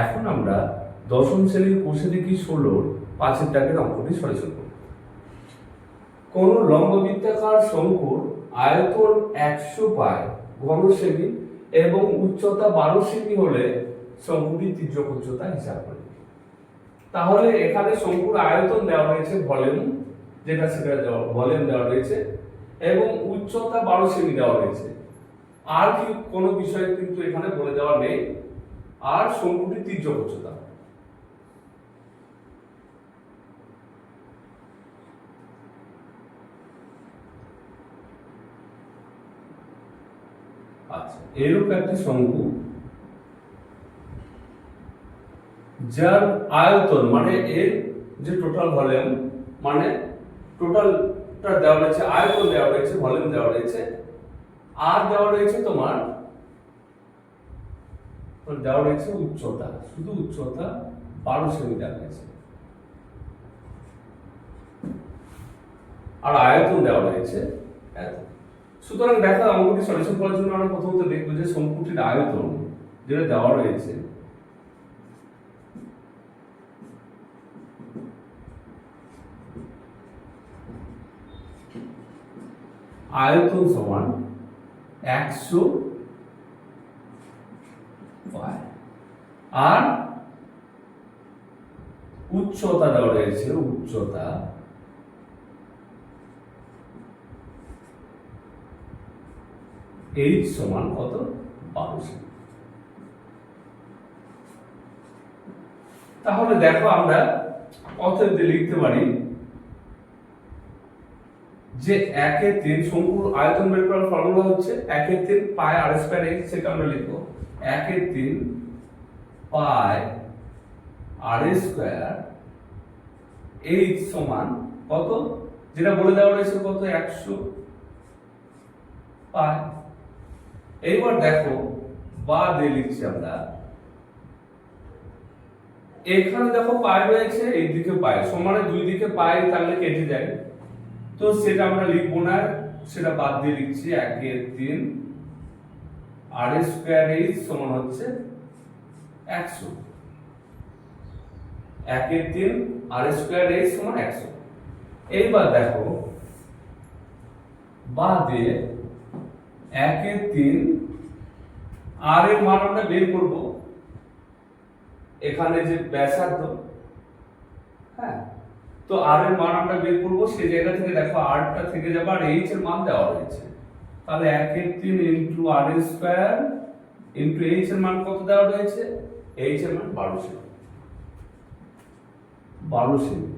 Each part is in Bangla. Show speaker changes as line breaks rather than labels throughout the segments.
এখন আমরা দশম শ্রেণীর কোষে দেখি 16 5-এর দাগের অঙ্কটি সলিউশন করব। কোন লম্ববৃত্তাকার শঙ্কুর আয়তন 100 পাই ঘন সেমি এবং উচ্চতা 12 সেমি হলে শঙ্কুটির তির্যক উচ্চতা হিসাব করি। তাহলে এখানে শঙ্কুর আয়তন দেওয়া হয়েছে, ভলিউম সেটা ভলিউম দেওয়া রয়েছে এবং উচ্চতা 12 সেমি দেওয়া রয়েছে। আর কি কোনো বিষয় কিন্তু এখানে বলে দেওয়া নেই। আর শঙ্কুটির তির্যক উচ্চতা, আচ্ছা, এরূপ একটি শঙ্কু যার আয়তন মানে এর যে টোটাল ভলিউম মানে টোটালটা দেওয়া রয়েছে, আয়তন দেওয়া রয়েছে, ভলিউম দেওয়া রয়েছে, আর দেওয়া রয়েছে তোমার দেওয়া রয়েছে উচ্চতা, শুধু উচ্চতা 12 সেমি দেওয়া রয়েছে আর আয়তন দেওয়া রয়েছে এত। সুতরাং দেখো অঙ্কটি সলিউশন করার জন্য আমরা প্রথমত দেখব যে শঙ্কুটির আয়তন যেটা দেওয়া রয়েছে আয়তন সমান 100 পাই আর উচ্চতা দেওয়া রয়েছে, উচ্চতা h সমান কত 12 সেমি। তাহলে দেখো আমরা অতএব লিখতে পারি যে 1/3 শঙ্কুর আয়তন বের করার ফর্মুলা হচ্ছে 1/3 পাই r স্কয়ার h, সেটা আমরা লিখব 1/3 পাই r স্কয়ার h সমান কত, যেটা বলে দেওয়া রয়েছে কত 100 পাই। এইবার দেখো বা দিয়ে লিখছি আমরা, এখানে দেখো পাই রয়েছে, এই দিকে পাই, সমানে দুই দিকে পাই তাহলে কেটে যায়, তো সেটা আমরা লিখবো না, সেটা বাদ দিয়ে লিখছি 1/3 r স্কয়ার h সমান হচ্ছে 100। 1/3 r স্কয়ার h সমান 100। এইবার দেখো বা দিয়ে 1/3 r এর মান আমরা বের করব, এখানে যে ব্যাসার্ধ, হ্যাঁ, তো r এর মান আমরা বের করব, সেই জায়গা থেকে দেখো r টা থেকে যাবে আর h এর মান দেওয়া রয়েছে, তাহলে 1/3 into r square into h এর মান কত দেওয়া রয়েছে, h এর মান 12 সেমি, 12 সেমি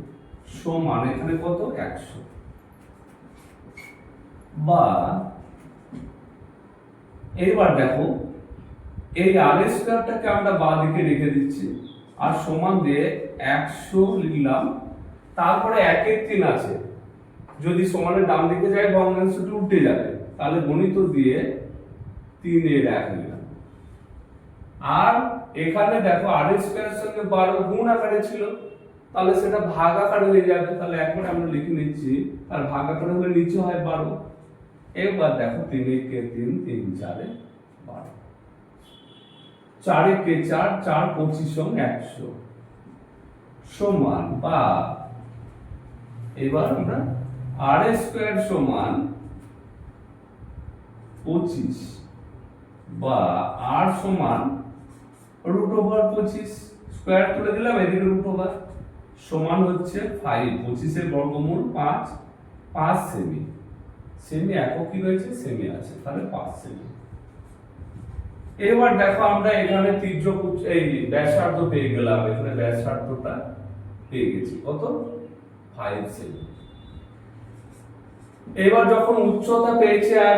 সমান এখানে কত 100। বা এইবার দেখো এই r স্কয়ারটাকে আমরা বাঁ দিকে রেখে দিচ্ছি আর সমান দিয়ে 100 লিখলাম, তারপরে 1/3 আছে, যদি সমানের ডান দিকে যায় ভগ্নাংশটি উল্টে যাবে, তাহলে গণিত দিয়ে 3/1 লিখলাম। আর এখানে দেখো r স্কয়ারের সঙ্গে 12 গুণ আকারে ছিল, তাহলে সেটা ভাগ আকারে হয়ে যাবে, তাহলে একবার আমরা লিখে নিচ্ছি, আর ভাগ আকারে হলে নিচে হয় 12। এবার দেখো 3 × 3 3 4 12, 4 × 4 4 25 100 সমান, বা এবার আমরা r স্কয়ার সমান 25 বা r সমান √25, স্কয়ার তুলে দিলাম, এদিকে √, সমান হচ্ছে 5, 25 এর বর্গমূল 5, 5 সেমি, সেমি একক কি রয়েছে, সেমি আছে, তাহলে 5 সেমি। এবার দেখো আমরা এখানে তির্যক এই ব্যাসার্ধ পেয়ে গেলাম, এখানে ব্যাসার্ধটা পেয়ে গেছি কত 5 সেমি। এবার যখন উচ্চতা পেয়েছি আর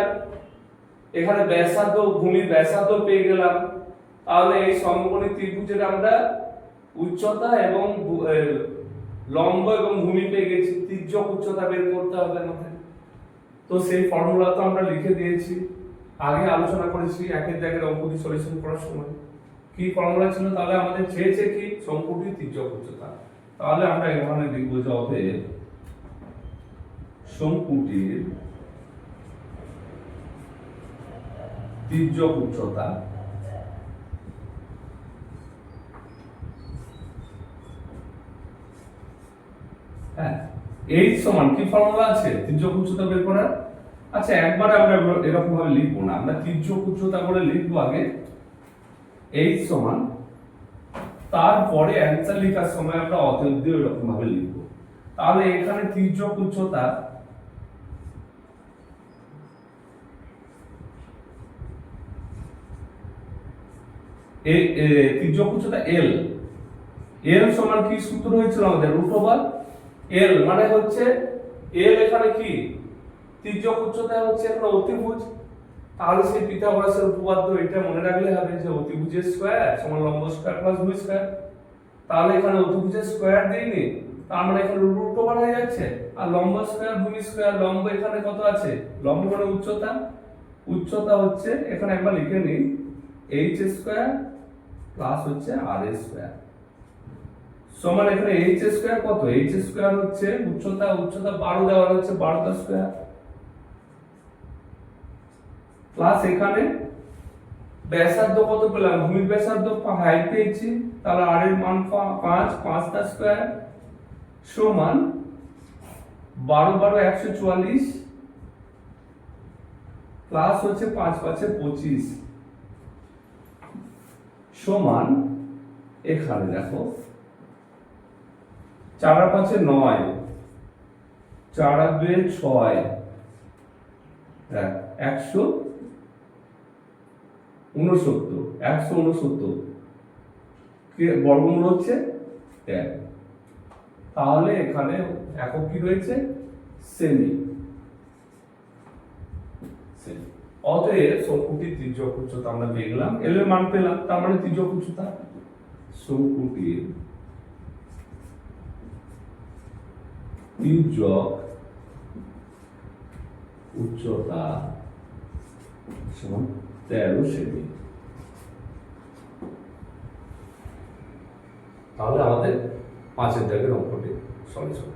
এখানে ব্যাসার্ধ, ভূমির ব্যাসার্ধ পেয়ে গেলাম, তাহলে এই সমকোণী ত্রিভুজের আমরা উচ্চতা এবং লম্ব এবং ভূমি পেয়ে গেছি, তির্যক উচ্চতা বের করতে হবে আমাদের। তো সেই ফর্মুলা তো আমরা লিখে দিয়েছি, আগে আলোচনা করেছি একের দাগের অঙ্কটি সলিউশন করার সময়। কি ফর্মুলা ছিল, তাহলে আমাদের চেয়েছে কি শঙ্কুটির তির্যক উচ্চতা, তাহলে আমরা এখানে লিখব যে অতএব শঙ্কুটির তির্যক উচ্চতা হ্যাঁ, এইচ সমান কি ফর্মুলা আছে তির্যক উচ্চতা বের করার? আচ্ছা, একবারে আমরা এরকম ভাবে লিখবো না, আমরা তির্যক উচ্চতা করে লিখবো আগে এইচ সমান, তারপরে অ্যান্সার লেখার সময় আমরা অতএব দিয়ে এরকম ভাবে লিখবো। তাহলে এখানে তির্যক উচ্চতা তির্যক উচ্চতা এল, এল সমান কি সূত্র হয়েছিল আমাদের? রুট ওভার এল, মানে হচ্ছে এল এখানে কি তির্যক উচ্চতা হচ্ছে এখানে অতিভুজ, তাহলে সেই পিথাগোরাসের উপপাদ্য এটা মনে রাখলে হবে যে অতিভুজের স্কয়ার সমান লম্ব স্কয়ার প্লাস ভূমি স্কয়ার। তাহলে এখানে অতিভুজের স্কয়ার দেইনি, তার মানে এখানে রুট ওভার হয়ে যাচ্ছে, আর লম্ব স্কয়ার ভূমি স্কয়ার, লম্ব এখানে কত আছে? লম্ব মানে উচ্চতা, উচ্চতা হচ্ছে এখানে একবার লিখে নিই এইচ স্কয়ার প্লাস হচ্ছে আর স্কয়ার সমান এখানে এইচ স্কয়ার কত? এইচ স্কয়ার হচ্ছে উচ্চতা, উচ্চতা 12 দেওয়া হচ্ছে 12 স্কয়ার, প্লাস এখানে ব্যাসার্ধ কত পেলাম? ভূমির ব্যাসার্ধ 5 পেয়েছি, তাহলে আর এর মান 5 টা স্কয়ার সমান 12 12 144 প্লাস হচ্ছে 5 5 25 সমান এখানে দেখো 4 আর 5 9, 4 আর 2 6, 169 কে বর্গমূল হচ্ছে 10। তাহলে এখানে একক কি রয়েছে? সেমি। অতএব শঙ্কুটির তির্যক উচ্চতা আমরা পেয়ে গেলাম, এল এর মান পেলাম, তার মানে তির্যক উচ্চতা শঙ্কুটির তির্যক উচ্চতা সমান 13 সেমি। তাহলে আমাদের 5 এর দাগের অঙ্কটি সলিউশন।